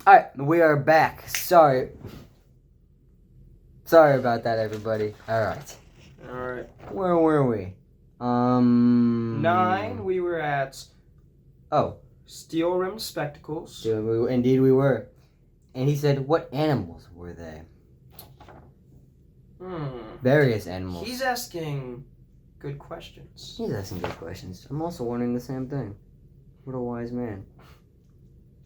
Alright, we are back. Sorry about that, everybody. Alright. Alright. Where were we? 9, we were at... Oh. Steel-rimmed spectacles. Indeed we were. And he said, what animals were they? Various animals. He's asking good questions. He's asking good questions. I'm also wondering the same thing. What a wise man.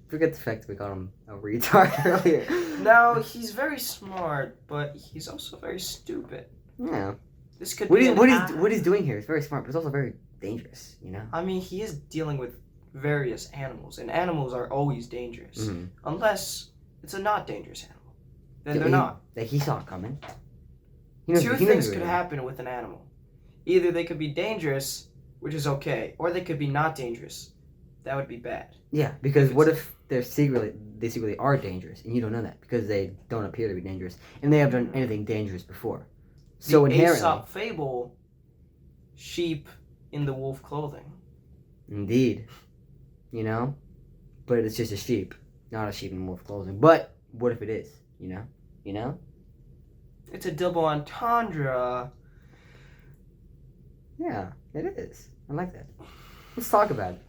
Forget the fact that we called him a retard earlier. Now, he's very smart, but he's also very stupid. Yeah. This could what be what he's doing here is very smart, but it's also very dangerous, you know? I mean, he is dealing with various animals, and animals are always dangerous. Mm-hmm. Unless it's a not dangerous animal. Then they're not. He saw it coming. Two things could happen with an animal. Either they could be dangerous, which is okay, or they could be not dangerous. That would be bad. Yeah, because what if they secretly are dangerous, and you don't know that because they don't appear to be dangerous, and they haven't done anything dangerous before. So the inherently, Aesop fable, sheep in the wolf clothing. Indeed, you know, but it's just a sheep, not a sheep in wolf clothing. But what if it is? You know. It's a double entendre. Yeah, it is. I like that. Let's talk about it.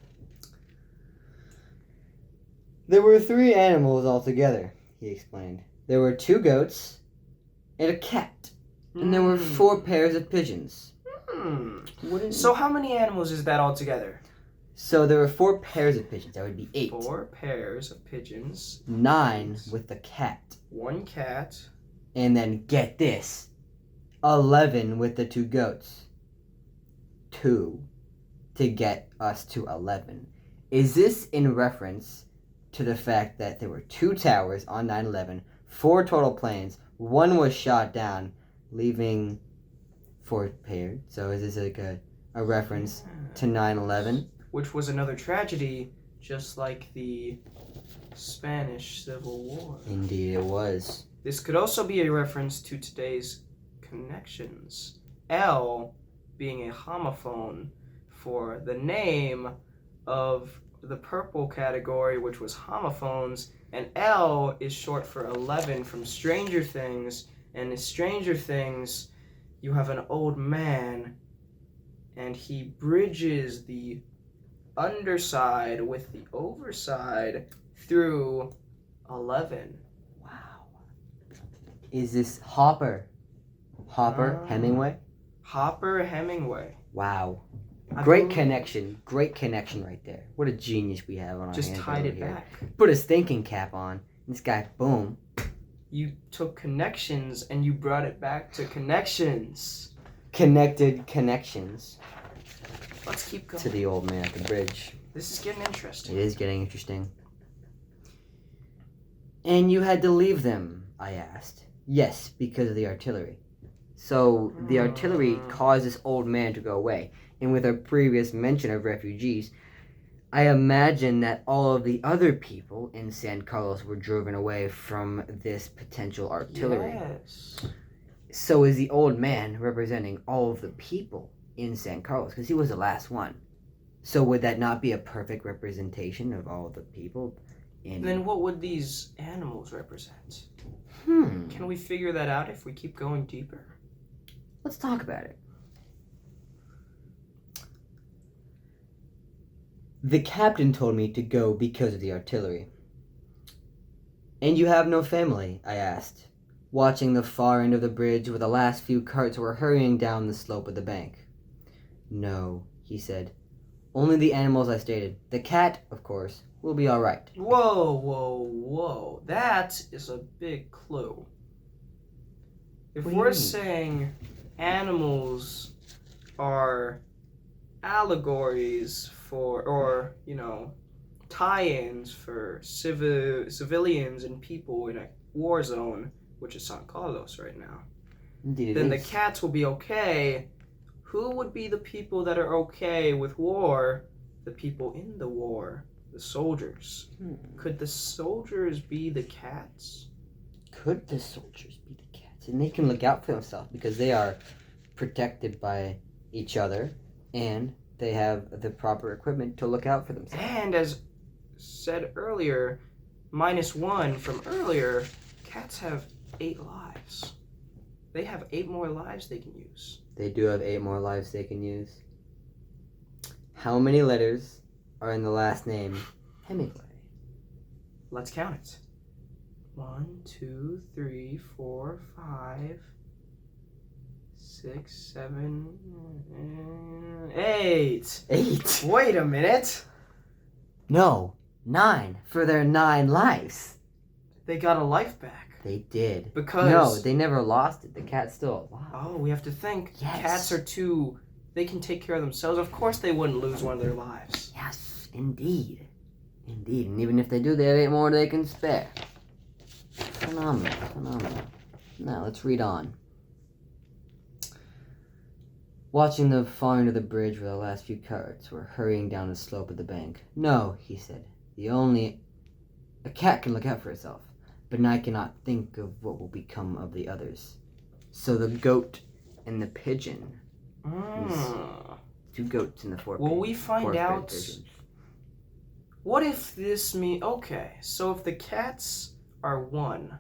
There were 3 animals altogether, he explained. There were 2 goats and a cat. And there were 4 pairs of pigeons. So how many animals is that altogether? So there were 4 pairs of pigeons. That would be 8. 4 pairs of pigeons. 9 with the cat. 1 cat. And then, get this, 11 with the 2 goats. 2 to get us to 11. Is this in reference to the fact that there were 2 towers on 9/11, 4 total planes, 1 was shot down, leaving 4 paired? So is this like a reference to 9/11? Which was another tragedy, just like the Spanish Civil War. Indeed it was. This could also be a reference to today's connections. L being a homophone for the name of the purple category, which was homophones, and L is short for 11 from Stranger Things, and in Stranger Things, you have an old man, and he bridges the underside with the overside through 11. Wow. Is this Hopper Hemingway? Hopper Hemingway. Wow. Great connection right there. What a genius we have on our hands. Just tied it here. back. Put his thinking cap on. This guy, boom. You took connections and you brought it back to connections. Connected connections. Let's keep going. To the old man at the bridge. This is getting interesting. It is getting interesting. And you had to leave them, I asked. Yes, because of the artillery. So the artillery caused this old man to go away. And with our previous mention of refugees, I imagine that all of the other people in San Carlos were driven away from this potential artillery. Yes. So is the old man representing all of the people in San Carlos? Because he was the last one. So would that not be a perfect representation of all of the people? Then what would these animals represent? Can we figure that out if we keep going deeper? Let's talk about it. The captain told me to go because of the artillery. And you have no family? I asked, watching the far end of the bridge where the last few carts were hurrying down the slope of the bank. No, he said. Only the animals I stated. The cat, of course, will be all right. Whoa. That is a big clue. If we're saying animals are allegories for, or, tie-ins for civilians and people in a war zone, which is San Carlos right now, Indeed then the cats will be okay. Who would be the people that are okay with war? The people in the war, the soldiers. Could the soldiers be the cats? Could the soldiers be the cats? And they can look out for themselves because they are protected by each other and they have the proper equipment to look out for themselves. And as said earlier, -1 from earlier, cats have 8 lives. They have 8 more lives they can use. They do have 8 more lives they can use. How many letters are in the last name Hemingway? Let's count it. 1, 2, 3, 4, 5, 6, 7, 8. 8? Wait a minute. No, 9 for their 9 lives. They got a life back. They did. Because... No, they never lost it. The cat's still alive. Oh, we have to think. Yes. Cats are too... They can take care of themselves. Of course they wouldn't lose one of their lives. Yes, indeed. Indeed. And even if they do, they have 8 more they can spare. Phenomenal. Phenomenal. Now, let's read on. Watching them far under the bridge where the last few carts were hurrying down the slope of the bank. No, he said. A cat can look out for itself, but I cannot think of what will become of the others. So the goat and the pigeon. 2 goats in the 4 Will we find out? Pigeons. What if this means... Okay, so if the cats are 1,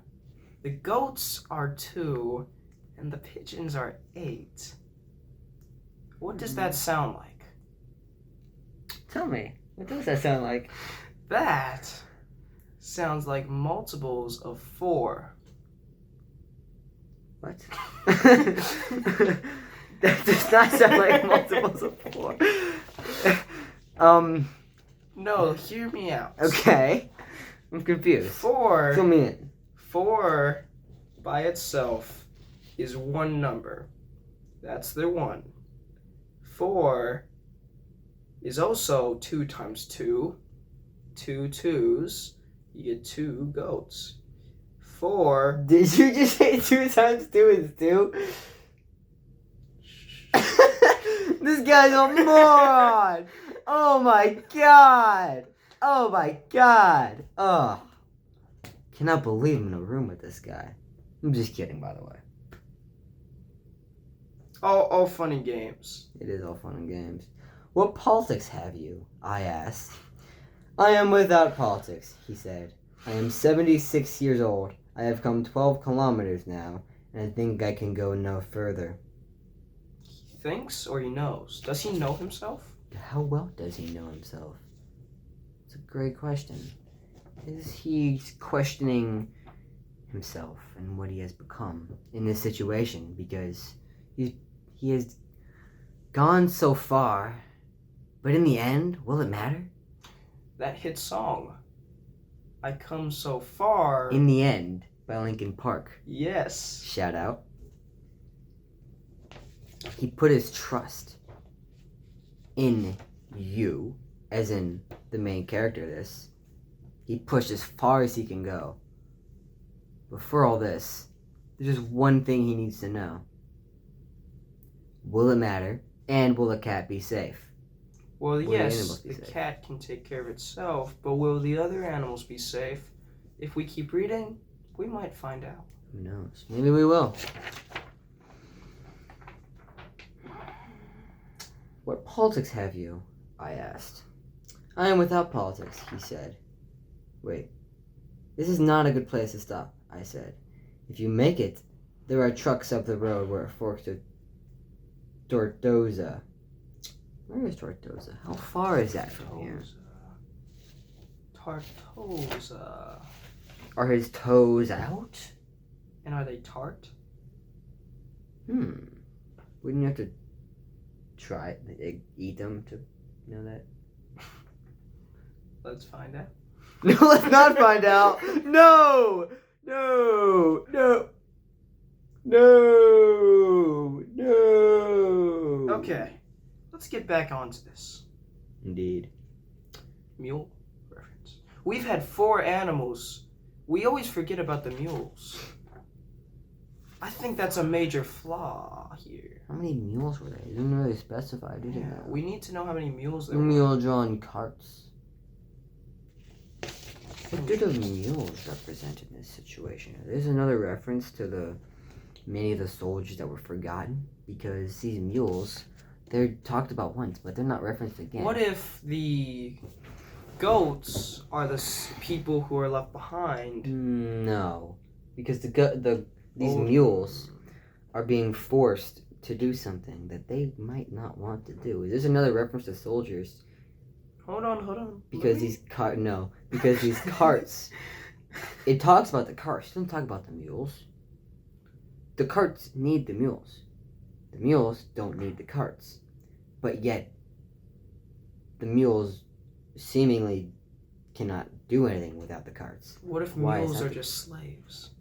the goats are 2, and the pigeons are 8, what does that sound like? Tell me, what does that sound like? That sounds like multiples of 4. What? That does not sound like multiples of 4. No, hear me out. Okay. I'm confused. 4. Fill me in. 4 by itself is 1 number. That's the 1. 4 is also 2 times 2. 2 2s. You get 2 goats. 4. Did you just say 2 times 2 is 2? This guy's a moron! Oh my god! Oh my god! Oh. Cannot believe I'm in a room with this guy. I'm just kidding, by the way. All fun and games. It is all fun and games. What politics have you? I asked. I am without politics, he said. I am 76 years old. I have come 12 kilometers now, and I think I can go no further. He thinks or he knows? Does he know himself? How well does he know himself? It's a great question. Is he questioning himself and what he has become in this situation? Because he has gone so far, but in the end, will it matter? That hit song, I Come So Far. In the End, by Linkin Park. Yes. Shout out. He put his trust in you, as in the main character of this. He pushed as far as he can go. But for all this, there's just one thing he needs to know. Will it matter? And will the cat be safe? Well, Will the yes, animals be the safe? cat can take care of itself, but will the other animals be safe? If we keep reading, we might find out. Who knows? Maybe we will. What politics have you? I asked. I am without politics, he said. Wait. This is not a good place to stop, I said. If you make it, there are trucks up the road where it forks to Tortosa. Where is Tortosa? How far is that from here? Tartosa. Are his toes out? And are they tart? Wouldn't you have to try it, eat them to know that? Let's find out. No, let's not find out. No! No! No! No! No! Okay, let's get back onto this. Indeed. Mule reference. We've had 4 animals. We always forget about the mules. I think that's a major flaw here. How many mules were there? You didn't really specify, did you? Yeah, we need to know how many mules there were. Mule-drawn carts. What do the mules represent in this situation? There's another reference to many of the soldiers that were forgotten, because these mules, they're talked about once, but they're not referenced again. What if the goats are the people who are left behind. No, because these Old- mules are being forced to do something that they might not want to do. Is this another reference to soldiers? Hold on. Because because these carts. It talks about the carts. It doesn't talk about the mules. The carts need the mules. The mules don't need the carts. But yet, the mules seemingly cannot do anything without the carts. What if Why is mules that are the- just slaves?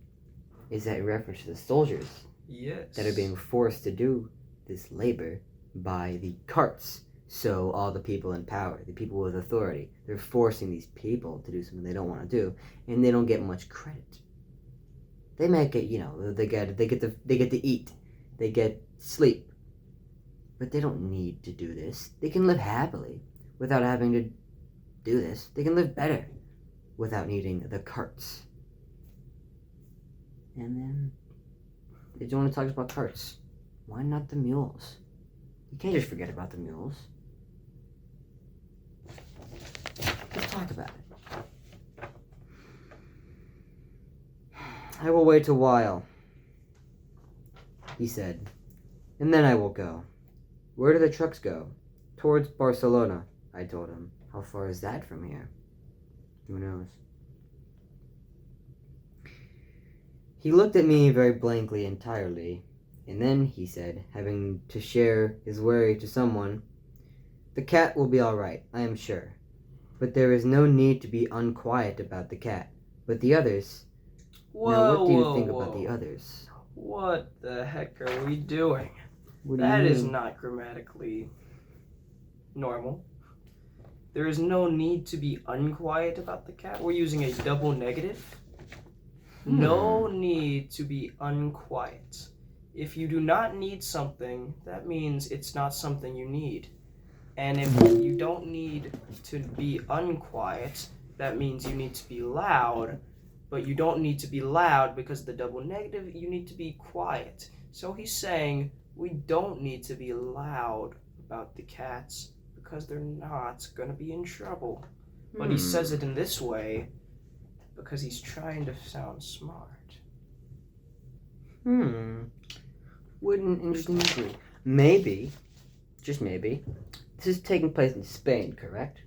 Is that a reference to the soldiers Yes. that are being forced to do this labor by the carts? So all the people in power, the people with authority, they're forcing these people to do something they don't want to do, and they don't get much credit. They might get, they get to eat, they get sleep, but they don't need to do this. They can live happily without having to do this. They can live better without needing the carts. And then they don't want to talk about carts. Why not the mules? You can't just forget about the mules. Let's talk about it. I will wait a while, he said, and then I will go. Where do the trucks go? Towards Barcelona, I told him. How far is that from here? Who knows? He looked at me very blankly and tiredly, and then he said, having to share his worry to someone, "The cat will be all right, I am sure. But there is no need to be unquiet about the cat. But the others... Now, what do you think about the others?" What the heck are we doing? What do That you is mean? not grammatically normal. There is no need to be unquiet about the cat. We're using a double negative. No need to be unquiet. If you do not need something, that means it's not something you need. And if you don't need to be unquiet, that means you need to be loud. But you don't need to be loud because the double negative, you need to be quiet. So he's saying we don't need to be loud about the cats because they're not going to be in trouble. But he says it in this way because he's trying to sound smart. What an interesting inquiry. Maybe, just maybe, this is taking place in Spain, correct?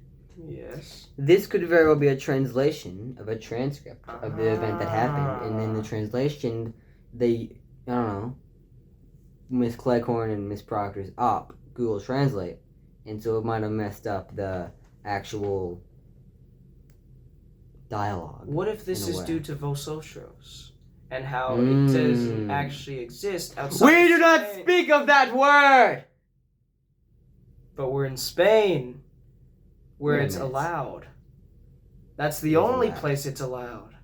Yes. This could very well be a translation of a transcript of the event that happened, and in the translation, I don't know, Miss Cleghorn and Miss Proctor's op Google Translate, and so it might have messed up the actual dialogue. What if this in a is way. due to Vosotros and how it doesn't actually exist outside We of do not Spain? speak of that word! But we're in Spain, where Wait a it's minute. allowed. That's the It is only allowed. place it's allowed.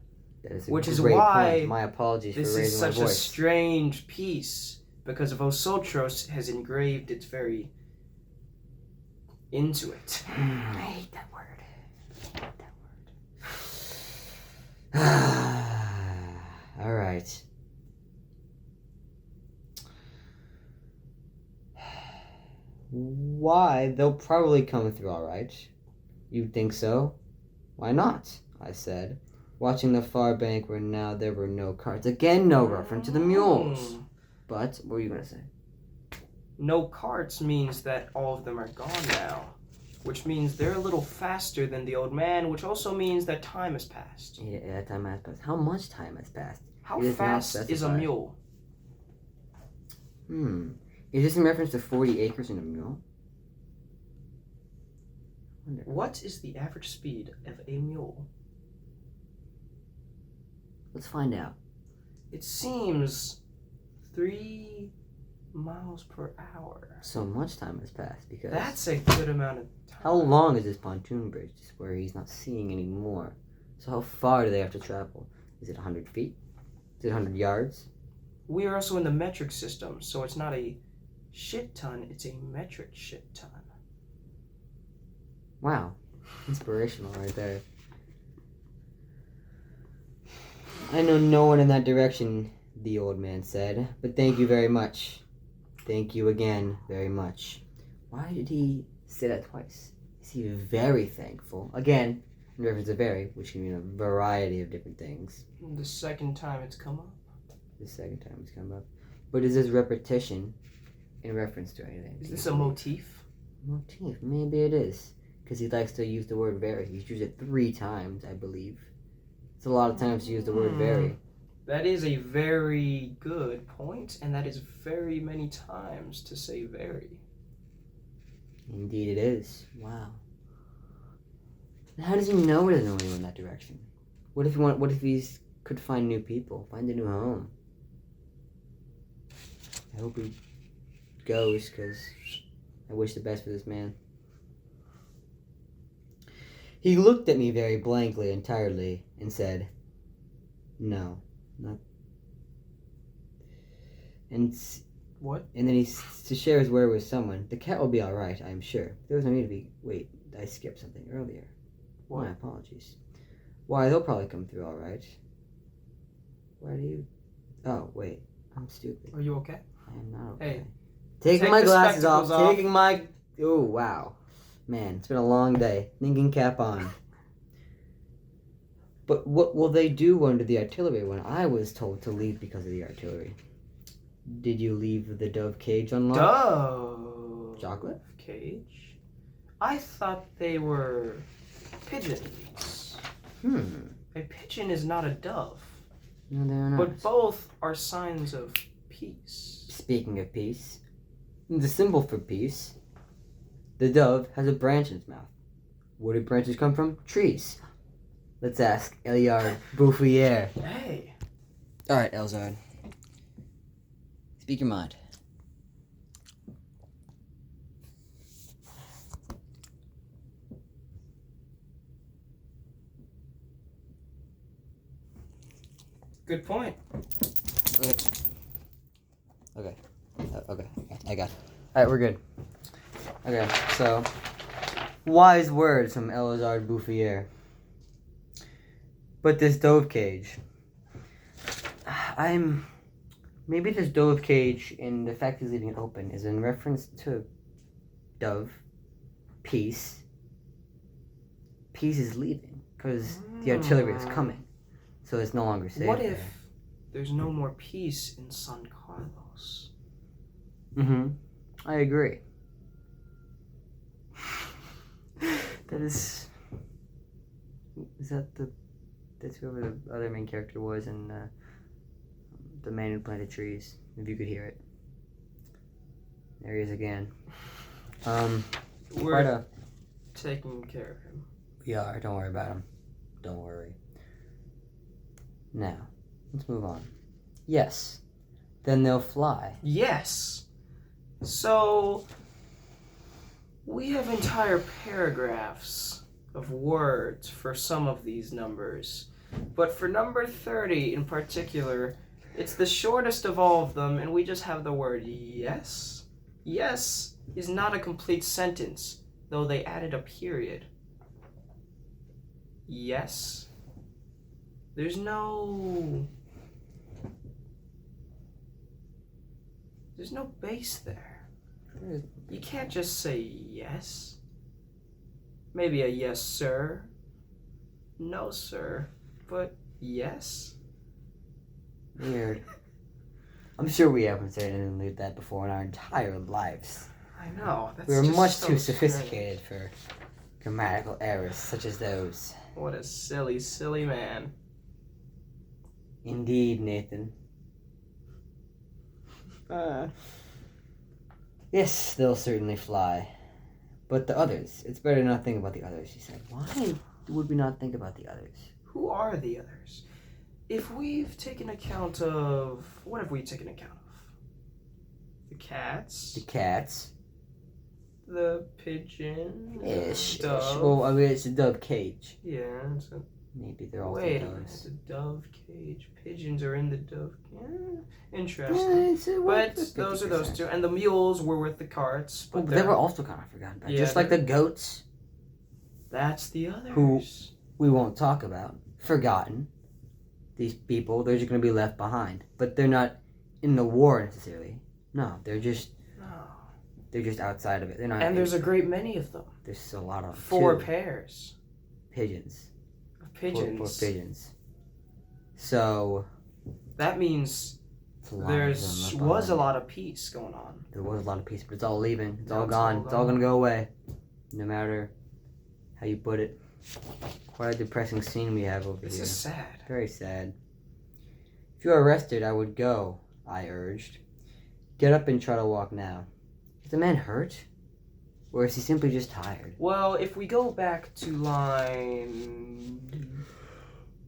That is a Which is great why point. My apologies This for is raising my such a voice. strange piece because Vosotros has engraved its very into it. I hate that word. All right. Why? They'll probably come through all right. You think so? Why not? I said, watching the far bank where now there were no carts. Again, no reference to the mules. But what were you gonna say? No carts means that all of them are gone now, which means they're a little faster than the old man, which also means that time has passed. Yeah, time has passed. How much time has passed? How It is not fast is a specified. mule? Is this in reference to 40 acres and a mule? What is the average speed of a mule? Let's find out. It seems 3 miles per hour. So much time has passed because... That's a good amount of time. How long is this pontoon bridge where he's not seeing anymore? So how far do they have to travel? Is it 100 feet? Is it 100 yards? We are also in the metric system, so it's not a shit ton, it's a metric shit ton. Wow. Inspirational right there. I know no one in that direction, the old man said, but thank you very much. Thank you again very much. Why did he say that twice? Is he very thankful? Again, in reference to very, which can mean a variety of different things. The second time it's come up. The second time it's come up. But is this repetition in reference to anything? Is this a motif? Motif? Maybe it is. Because he likes to use the word very. He's used it 3 times, I believe. It's a lot of times to use the word very. That is a very good point, and that is very many times to say very. Indeed it is. Wow. How does he know where to know anyone in that direction? What if he could find new people, find a new home? I hope he goes, because I wish the best for this man. He looked at me very blankly and tiredly and said, "No, not." And what? And then to share his word with someone. The cat will be all right, I am sure. There was no need to be. Wait, I skipped something earlier. What? My apologies. Why, they'll probably come through all right. Why do you? Oh wait, I'm stupid. Are you okay? I am not okay. Hey, taking my the glasses off. spectacles off. Taking my. Oh wow, man, it's been a long day. Thinking cap on. But what will they do under the artillery when I was told to leave because of the artillery? Did you leave the dove cage unlocked? Dove Chocolate? cage? I thought they were pigeons. A pigeon is not a dove. No, they're not. But both are signs of peace. Speaking of peace, the symbol for peace, the dove has a branch in its mouth. Where do branches come from? Trees. Let's ask Eliard Bouffier. Hey. Alright, Elzard. Speak your mind. Good point. Okay. Okay. I got it. Alright, we're good. Okay, so wise words from Elizard Bouffier. But this dove cage. Maybe this dove cage and the fact he's leaving it open is in reference to dove, peace. Peace is leaving because the artillery is coming. So it's no longer safe. What if there's no more peace in San Carlos? I agree. Is that's whoever the other main character was in The Man Who Planted Trees, if you could hear it. There he is again. We're taking care of him. We are, don't worry about him. Don't worry. Now, let's move on. Yes. Then they'll fly. Yes. So, we have entire paragraphs of words for some of these numbers. But for number 30 in particular, it's the shortest of all of them, and we just have the word yes. Yes is not a complete sentence, though they added a period. Yes. There's no base there. You can't just say yes. Maybe a yes, sir. No, sir. But yes. Weird. I'm sure we haven't said anything like that before in our entire lives. I know. That's We're just much so too strange. sophisticated for grammatical errors such as those. What a silly, silly man. Indeed, Nathan. Yes, they'll certainly fly. But the others, it's better to not think about the others, he said. Why would we not think about the others? Who are the others? If we've taken account of... What have we taken account of? The cats. The cats. The pigeon. Ish. Dove. Well, I mean, it's a dove cage. Yeah. It's a... Maybe they're all Wait a doves. minute. It's a dove cage. Pigeons are in the dove... interesting. But those are those two. And the mules were with the carts. But they were also kind of forgotten about. Yeah, Just like the goats. That's the others. Who we won't talk about. Forgotten. These people, they're just going to be left behind. But they're not in the war necessarily. No, they're just... No. They're just outside of it. They're not. And there's a great many of them. There's a lot of them. 4 too. pairs Pigeons. of pigeons. Four pigeons. So That means it's a lot there of them up was a on. lot of peace going on. There was a lot of peace, but it's all leaving. It's Now all it's gone. all It's all gone. gonna go away. No matter how you put it. Quite a depressing scene we have over This here. is sad. Very sad. If you are arrested, I would go, I urged. Get up and try to walk now. Is the man hurt? Or is he simply just tired? Well, if we go back to line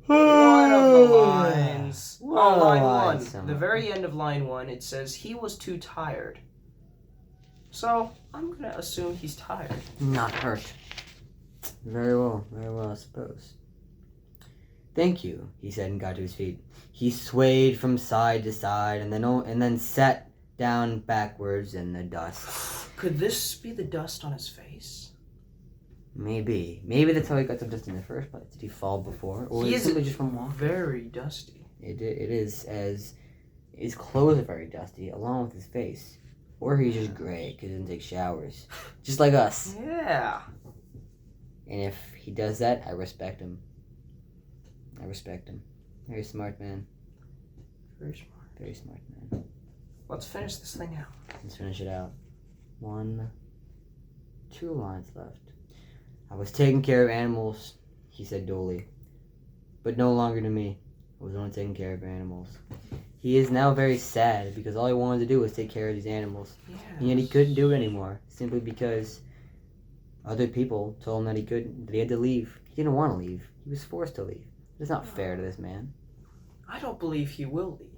one of the lines, line one, the very end of line 1, it says he was too tired. So I'm gonna assume he's tired. Not hurt. Very well, I suppose. Thank you, he said and got to his feet. He swayed from side to side and then sat down backwards in the dust. Could this be the dust on his face? Maybe that's how he got the dust in the first place. Did he fall before, or He is is it simply just from walking? very dusty. It is, as his clothes are very dusty, along with his face. Or he's just gray because he doesn't take showers, just like us. Yeah. And if he does that, I respect him. Very smart man. Very smart. Very smart man. Let's finish this thing out. Let's finish it out. 2 lines left. I was taking care of animals, he said dully. But no longer to me. I was only taking care of animals. He is now very sad because all he wanted to do was take care of these animals. Yeah. And yet he couldn't do it anymore, simply because other people told him that he couldn't, that he had to leave. He didn't want to leave. He was forced to leave. It's not fair to this man. I don't believe he will leave.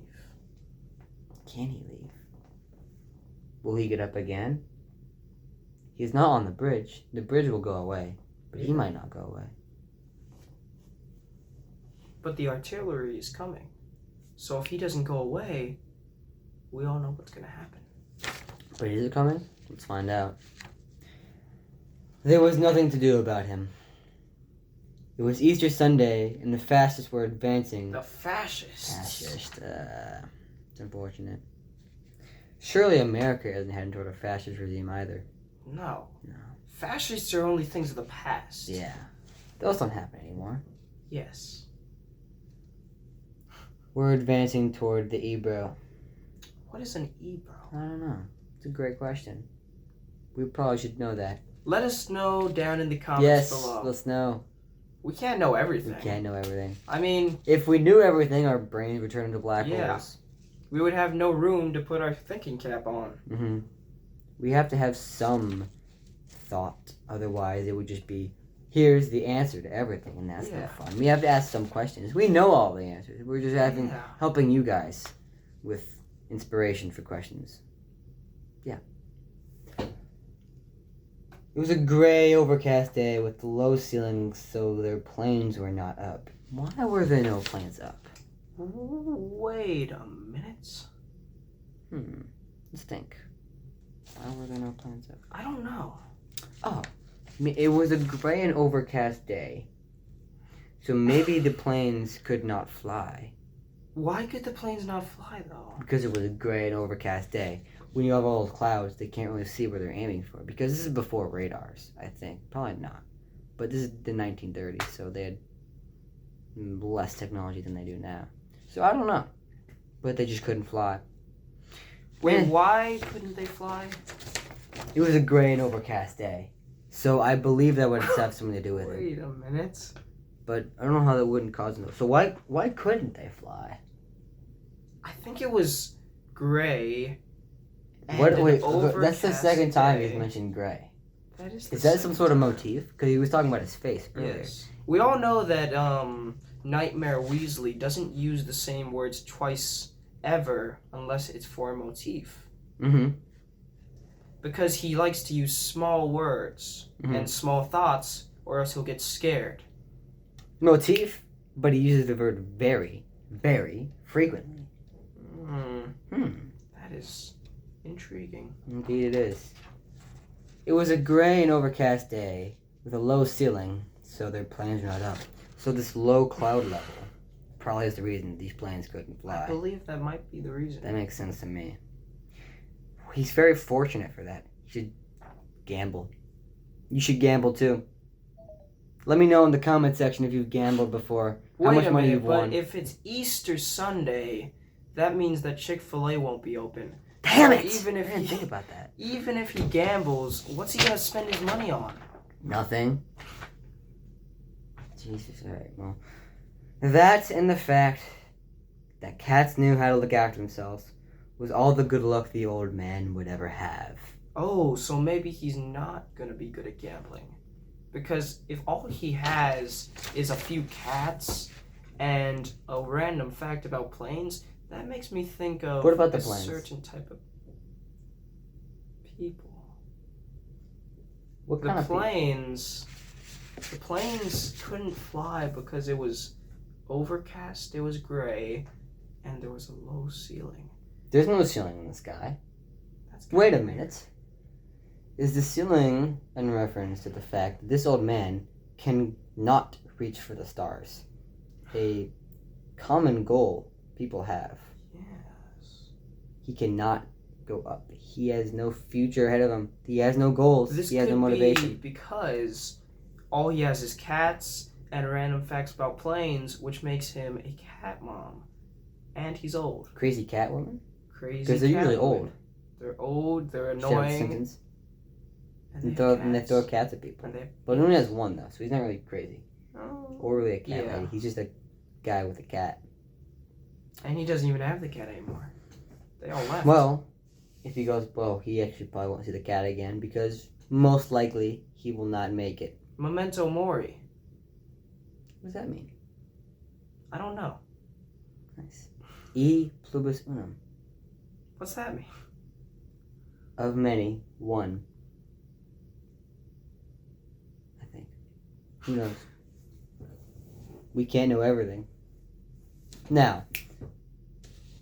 Can he leave? Will he get up again? He's not on the bridge. The bridge will go away, but he might not go away. But the artillery is coming. So if he doesn't go away, we all know what's going to happen. But is it coming? Let's find out. There was nothing to do about him. It was Easter Sunday, and the fascists were advancing. The fascists. It's unfortunate. Surely America isn't heading toward a fascist regime either. No. No. Fascists are only things of the past. Yeah. Those don't happen anymore. Yes. We're advancing toward the Ebro. What is an Ebro? I don't know. It's a great question. We probably should know that. Let us know down in the comments Yes, below. let's know. We can't know everything. We can't know everything. I mean, If we knew everything, our brains would turn into black holes. we would have no room to put our thinking cap on. Mm-hmm. We have to have some thought. Otherwise, it would just be, here's the answer to everything, and that's no fun. We have to ask some questions. We know all the answers. We're just helping you guys with inspiration for questions. Yeah. It was a gray, overcast day with low ceilings, so their planes were not up. Why were there no planes up? Wait a minute. Let's think. Why were there no planes up? I don't know. Oh, it was a gray and overcast day, so maybe the planes could not fly. Why could the planes not fly, though? Because it was a gray and overcast day. When you have all those clouds, they can't really see where they're aiming for. Because this is before radars, I think. Probably not. But this is the 1930s, so they had less technology than they do now. So I don't know. But they just couldn't fly. Wait, why couldn't they fly? It was a gray and overcast day. So I believe that would have something to do with it. Wait a minute. But I don't know how that wouldn't cause them. So why couldn't they fly? I think it was gray. Wait, that's the second time he's mentioned gray. Is that some sort of motif? Because he was talking about his face earlier. Yes. We all know that Nightmare Weasley doesn't use the same words twice ever unless it's for a motif. Mm-hmm. Because he likes to use small words and small thoughts, or else he'll get scared. Motif, but he uses the word very, very frequently. That is intriguing. Indeed it is. It was a gray and overcast day with a low ceiling, so their planes were not up. So this low cloud level probably is the reason these planes couldn't fly. I believe that might be the reason. That makes sense to me. He's very fortunate for that. You should gamble. You should gamble too. Let me know in the comment section if you've gambled before. How much money you've won. But if it's Easter Sunday, that means that Chick-fil-A won't be open. Damn it! Even if I didn't think about that. Even if he gambles, what's he gonna spend his money on? Nothing. Jesus, alright, well. That and the fact that cats knew how to look after themselves was all the good luck the old man would ever have. Oh, so maybe he's not gonna be good at gambling. Because if all he has is a few cats and a random fact about planes, that makes me think of What about the a planes? certain type of people. What kind of planes? The planes couldn't fly because it was overcast, it was gray, and there was a low ceiling. There's no ceiling in the sky. That's Wait a minute. Is the ceiling in reference to the fact that this old man can not reach for the stars? A common goal people have. Yes. He cannot go up. He has no future ahead of him. He has no goals. This he has could no motivation. be because all he has is cats and random facts about planes, which makes him a cat mom. And he's old. Crazy cat woman? Crazy Because they're cat usually woman. old. They're old, they're Shit out the annoying. Simpsons. And And they throw cats at people. But he only has one, though, so he's not really crazy. Oh. Or really a cat Yeah. lady. He's just a guy with a cat. And he doesn't even have the cat anymore. They all left. Well, if he goes, well, he actually probably won't see the cat again because most likely he will not make it. Memento Mori. What does that mean? I don't know. Nice. E pluribus unum. What's that mean? Of many, one. I think. Who knows? We can't know everything. Now,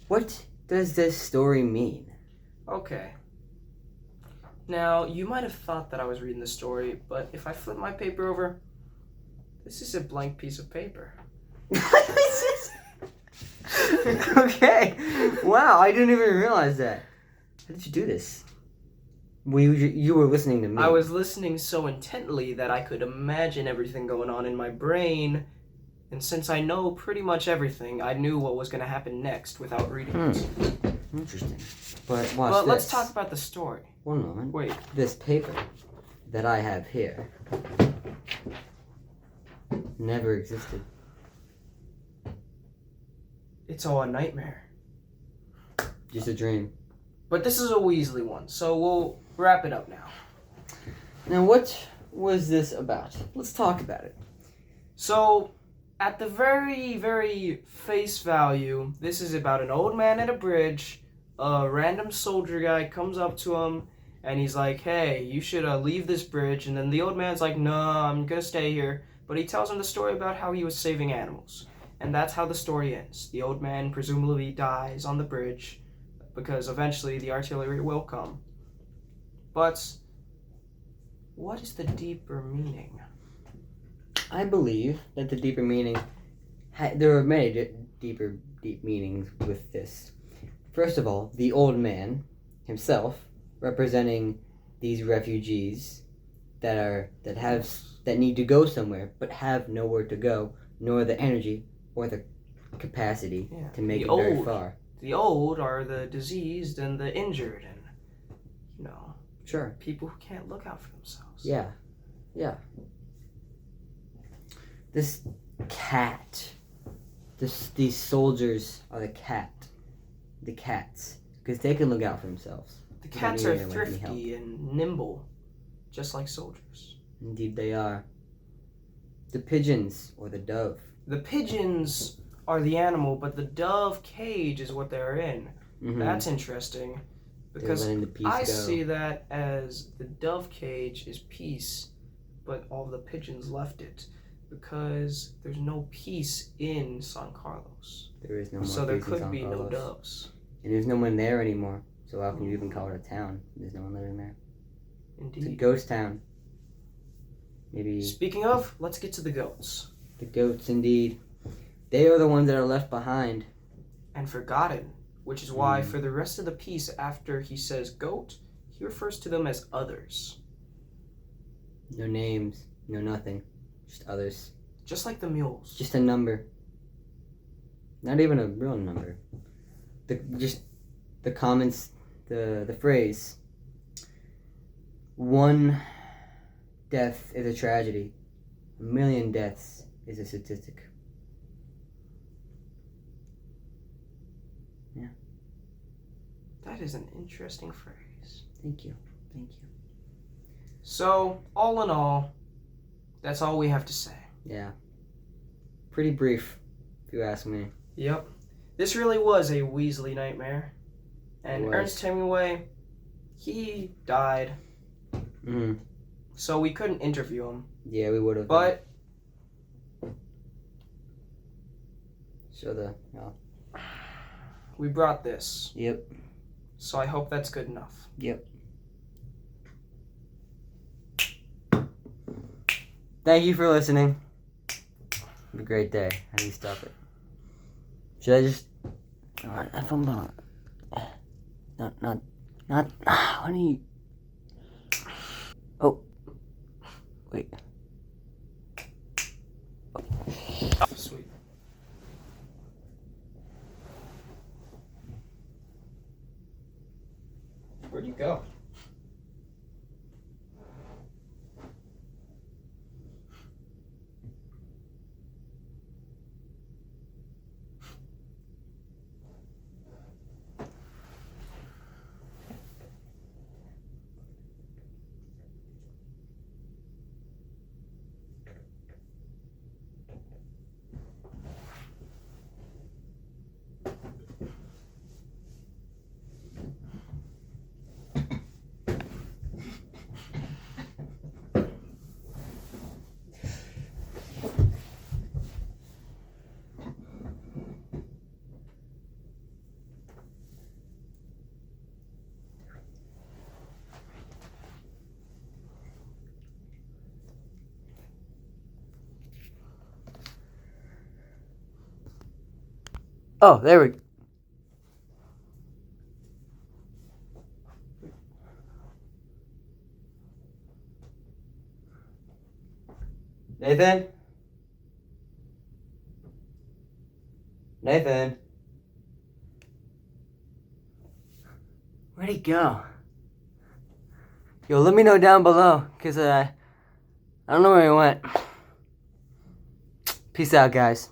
what does this story mean? Okay. Now, you might have thought that I was reading the story, but if I flip my paper over, this is a blank piece of paper. Okay. Wow, I didn't even realize that. How did you do this? You were listening to me. I was listening so intently that I could imagine everything going on in my brain, and since I know pretty much everything, I knew what was going to happen next without reading it. Interesting. But watch Well, this. let's talk about the story. One moment. Wait. This paper that I have here never existed. It's all a nightmare. Just a dream. But this is a Weasley one, so we'll wrap it up now. Now, what was this about? Let's talk about it. So, at the very, very face value, this is about an old man at a bridge. A random soldier guy comes up to him, and he's like, hey, you should leave this bridge. And then the old man's like, no, I'm going to stay here. But he tells him the story about how he was saving animals. And that's how the story ends. The old man presumably dies on the bridge, because eventually the artillery will come. But what is the deeper meaning? I believe that the deeper meaning, there are many deep meanings with this. First of all, the old man himself, representing these refugees that need to go somewhere but have nowhere to go, nor the energy or the capacity to make it very far. The old are the diseased and the injured, and sure, people who can't look out for themselves. Yeah. This cat, these soldiers are the cats, because they can look out for themselves. The cats are thrifty and nimble, just like soldiers. Indeed, they are. The pigeons or the dove. The pigeons are the animal, but the dove cage is what they're in. Mm-hmm. That's interesting, because I go. see that as the dove cage is peace, but all the pigeons left it, because there's no peace in San Carlos. There is no more so there peace in could San be Carlos. no doves. And there's no one there anymore, so how can you even call it a town? There's no one living there. Indeed. It's a ghost town. Maybe. Speaking of, let's get to the goats. The goats, indeed. They are the ones that are left behind. And forgotten, which is why for the rest of the piece, after he says goat, he refers to them as others. No names, no nothing. Just others. Just like the mules. Just a number. Not even a real number. The comments, the phrase, one death is a tragedy, a million deaths is a statistic. Yeah. That is an interesting phrase. Thank you. So, all in all, that's all we have to say. Yeah. Pretty brief, if you ask me. Yep. This really was a Weasley nightmare. And Ernest Hemingway, he died. Mm-hmm. So we couldn't interview him. Yeah, we would have. But we brought this. Yep. So I hope that's good enough. Yep. Thank you for listening. Have a great day. How do you stop it? Should I just... If I'm not... Not... What do you... Oh. Wait. Sweet. Where'd you go? Oh, there we go. Nathan? Nathan? Where'd he go? Yo, let me know down below, because I don't know where he went. Peace out, guys.